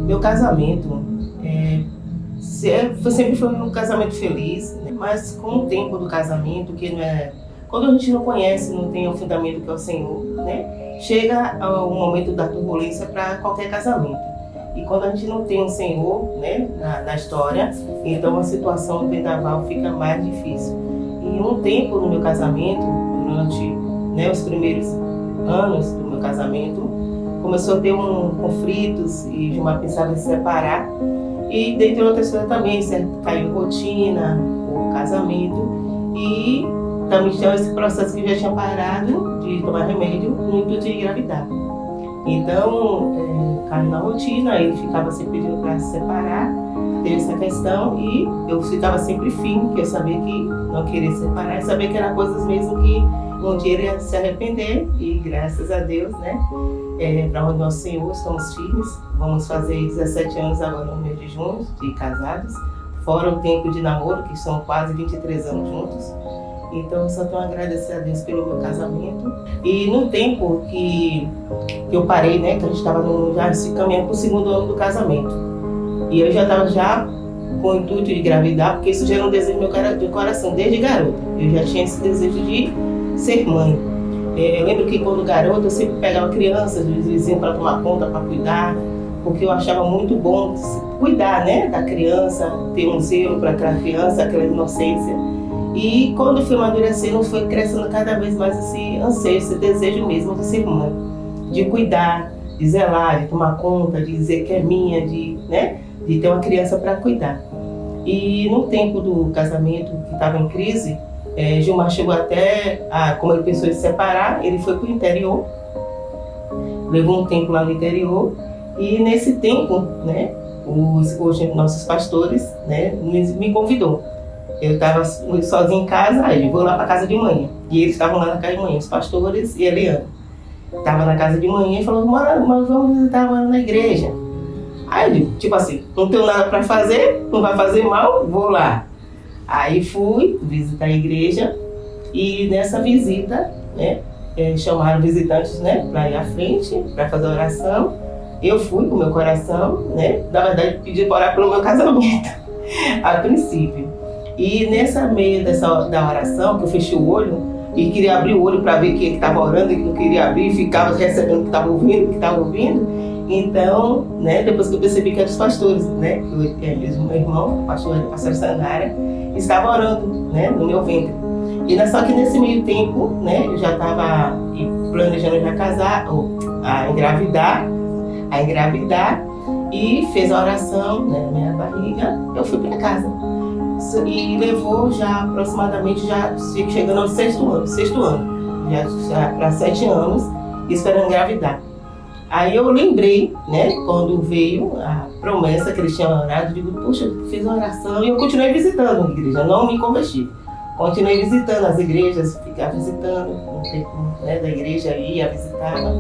Meu casamento sempre foi um casamento feliz, né? Mas com o tempo do casamento, que não é, quando a gente não conhece, não tem o fundamento que é o Senhor, né? Chega o momento da turbulência para qualquer casamento. E quando a gente não tem o Senhor, né, na história, então a situação vendaval fica mais difícil. E um tempo no meu casamento, durante, né, os primeiros anos do meu casamento, começou a ter conflitos e Gilmar pensava em se separar. E dentre outras coisas também, caiu rotina, o casamento e também tinha esse processo que já tinha parado de tomar remédio no intuito de engravidar. Então, caiu na rotina, ele ficava sempre pedindo para se separar, teve essa questão e eu ficava sempre firme, que eu sabia que não queria se separar, e sabia que era coisas mesmo que um dia ele ia se arrepender e graças a Deus, né, para onde nosso Senhor, estamos firmes, vamos fazer 17 anos agora no mês de junho, de casados, fora o tempo de namoro, que são quase 23 anos juntos. Então, só tenho a agradecer a Deus pelo meu casamento. E no tempo que eu parei, né, que a gente estava já se caminhando para o segundo ano do casamento. E eu já estava com o intuito de engravidar, porque isso já era um desejo do meu coração, desde garota. Eu já tinha esse desejo de ser mãe. Eu lembro que quando garota, eu sempre pegava crianças, os vizinhos para tomar conta, para cuidar, porque eu achava muito bom cuidar, né, da criança, ter um zelo para aquela criança, aquela inocência. E quando fui amadurecendo, foi crescendo cada vez mais esse anseio, esse desejo mesmo de ser mãe, de cuidar, de zelar, de tomar conta, de dizer que é minha, né, de ter uma criança para cuidar. E no tempo do casamento, que estava em crise, Gilmar chegou até, como ele pensou em se separar, ele foi para o interior, levou um tempo lá no interior, e nesse tempo, né, hoje nossos pastores, né, me convidou. Eu estava sozinha em casa, aí eu vou lá para casa de manhã. E eles estavam lá na casa de manhã, os pastores e a Eliana. Estava na casa de manhã e falou, mas vamos visitar na igreja. Aí eu digo, tipo assim, não tenho nada para fazer, não vai fazer mal, vou lá. Aí fui visitar a igreja e nessa visita, né, chamaram visitantes, né, para ir à frente, para fazer a oração. Eu fui com o meu coração, né, na verdade pedi para orar pelo meu casamento, a princípio. E nessa meio da oração, que eu fechei o olho e queria abrir o olho para ver quem estava orando e que não queria abrir, ficava recebendo o que estava ouvindo, Então, né, depois que eu percebi que eram os pastores, né, meu irmão, o pastor Sanara, estava orando, né, no meu ventre. E só que nesse meio tempo, né, eu já estava planejando já casar, a engravidar, e fez a oração, né, na minha barriga, eu fui para casa. E levou já aproximadamente, já chegando ao sexto ano, já para 7 anos, esperando engravidar. Aí eu lembrei, né, quando veio a promessa que eles tinham orado, eu digo, poxa, fiz uma oração e eu continuei visitando a igreja, não me converti. Continuei visitando as igrejas, ficava visitando, no tempo, né, da igreja ia, visitava.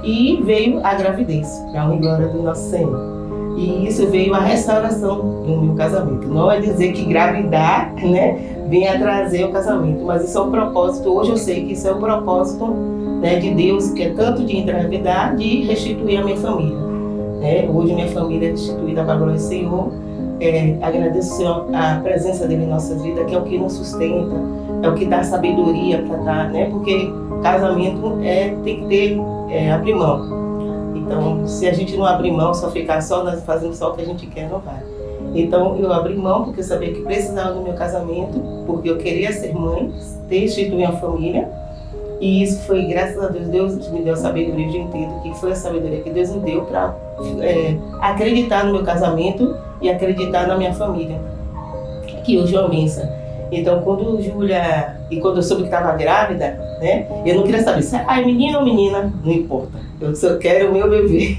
E veio a gravidez, para a glória do nosso Senhor. E isso veio a restauração no meu casamento. Não é dizer que engravidar, né, venha trazer o casamento, mas isso é um propósito. Hoje eu sei que isso é um propósito, né, de Deus, que é tanto de engravidar, de restituir a minha família. Né? Hoje minha família é restituída para a glória do Senhor. Agradeço ao Senhor a presença dele em nossas vidas, que é o que nos sustenta, é o que dá sabedoria para estar, né? Porque casamento tem que ter abrir mão. Então, se a gente não abrir mão, só ficar fazendo só o que a gente quer, não vai. Então, eu abri mão porque eu sabia que precisava do meu casamento, porque eu queria ser mãe, instituir uma família. E isso foi, graças a Deus, Deus me deu sabedoria, eu entendo que foi a sabedoria que Deus me deu para acreditar no meu casamento e acreditar na minha família, que hoje é uma bênção. Então, quando eu soube que estava grávida, né, eu não queria saber se é menino ou menina, não importa. Eu só quero o meu bebê.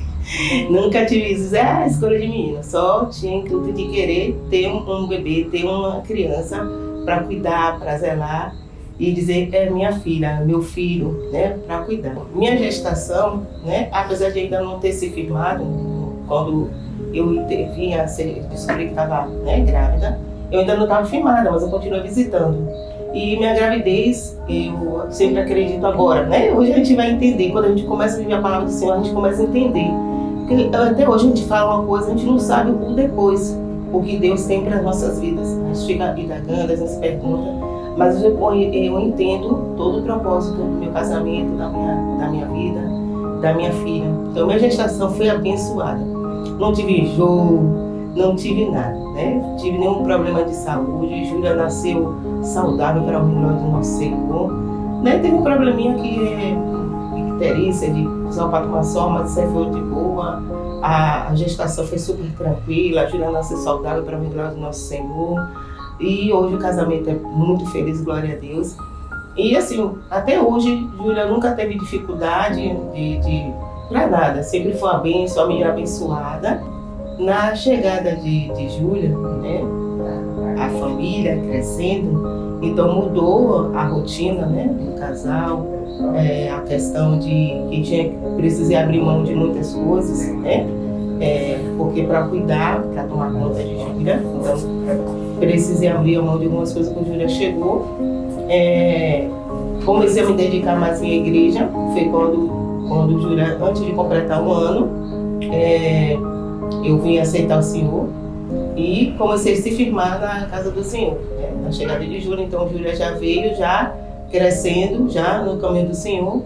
Nunca tive isso, escolha de menina. Só tinha intuito de querer ter um bebê, ter uma criança para cuidar, para zelar e dizer é minha filha, meu filho, né, para cuidar. Minha gestação, né, apesar de ainda não ter se firmado, quando eu vim a descobri que estava, né, grávida, eu ainda não estava firmada, mas eu continuo visitando. E minha gravidez, eu sempre acredito agora, né? Hoje a gente vai entender, quando a gente começa a viver a palavra do Senhor, a gente começa a entender Porque até hoje a gente fala uma coisa, a gente não sabe o depois, o que Deus tem para as nossas vidas. A gente fica indagando, a gente se pergunta, mas eu entendo todo o propósito do meu casamento, da minha vida, da minha filha. Então minha gestação foi abençoada. Não tive enjoo, não tive nada, né? Tive nenhum problema de saúde. Júlia nasceu saudável para o melhor do nosso Senhor. Né? Teve um probleminha que é icterícia, de usar para tomar sol, mas isso aí foi de boa. A gestação foi super tranquila. A Júlia nasceu saudável para o melhor do nosso Senhor. E hoje o casamento é muito feliz, glória a Deus. E assim, até hoje, Júlia nunca teve dificuldade para nada. Sempre foi uma bênção, uma menina abençoada. Na chegada de Júlia, né, a família crescendo, então mudou a rotina, né, do casal, a questão de que precisei abrir mão de muitas coisas, né, porque para cuidar, para tomar conta de Júlia, então precisei abrir mão de algumas coisas quando Júlia chegou. Comecei a me dedicar mais à minha igreja, foi quando Júlia, antes de completar um ano, eu vim aceitar o Senhor e comecei a se firmar na casa do Senhor, né? Na chegada de Júlia. Então Júlia já veio, já crescendo, já no caminho do Senhor.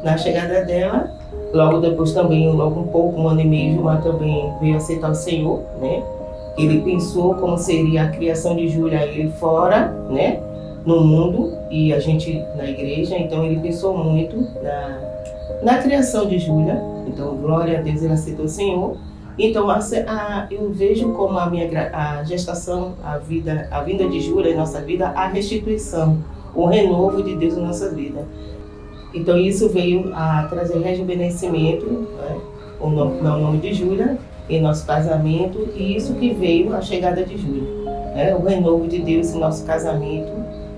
Na chegada dela, logo depois também, logo um pouco, um ano e meio, Gilmar também veio aceitar o Senhor, né? Ele pensou como seria a criação de Júlia, ele fora, né? No mundo, e a gente na igreja. Então ele pensou muito na criação de Júlia. Então, glória a Deus, ele aceitou o Senhor. Então, eu vejo como a gestação, a vinda de Júlia em nossa vida, a restituição, o renovo de Deus em nossa vida. Então, isso veio a trazer rejuvenescimento, né, o nome de Júlia, em nosso casamento, e isso que veio a chegada de Júlia, né, o renovo de Deus em nosso casamento,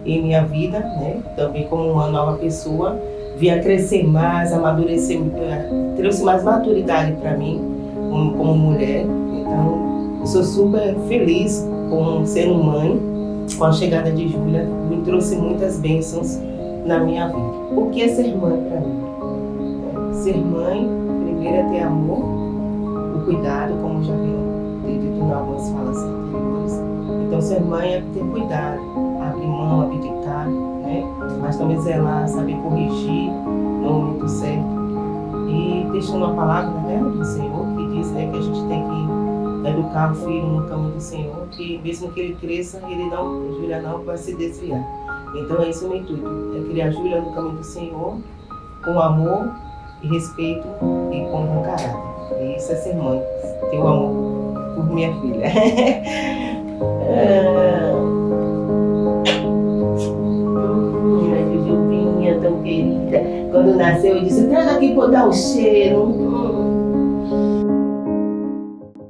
em minha vida, né, também como uma nova pessoa, vinha crescer mais, amadurecer, trouxe mais maturidade para mim, como mulher. Então, eu sou super feliz com sendo mãe, com a chegada de Júlia, me trouxe muitas bênçãos na minha vida. O que é ser mãe para mim? Ser mãe, primeiro, é ter amor, o cuidado, como já vi dito em algumas falas anteriores. Então, ser mãe é ter cuidado, abrir mão, abdicar, né? Mas também zelar, saber corrigir no momento certo. E deixando a palavra, né, do Senhor, que diz, né, que a gente tem que educar o filho no caminho do Senhor, que mesmo que ele cresça, Júlia não vai se desviar. Então é isso o meu intuito, é criar Júlia no caminho do Senhor, com amor e respeito e com bom caráter. E isso é ser mãe, ter o amor por minha filha. Jujuvinha tão querida. Quando nasceu, eu disse, traga aqui para eu dar um cheiro.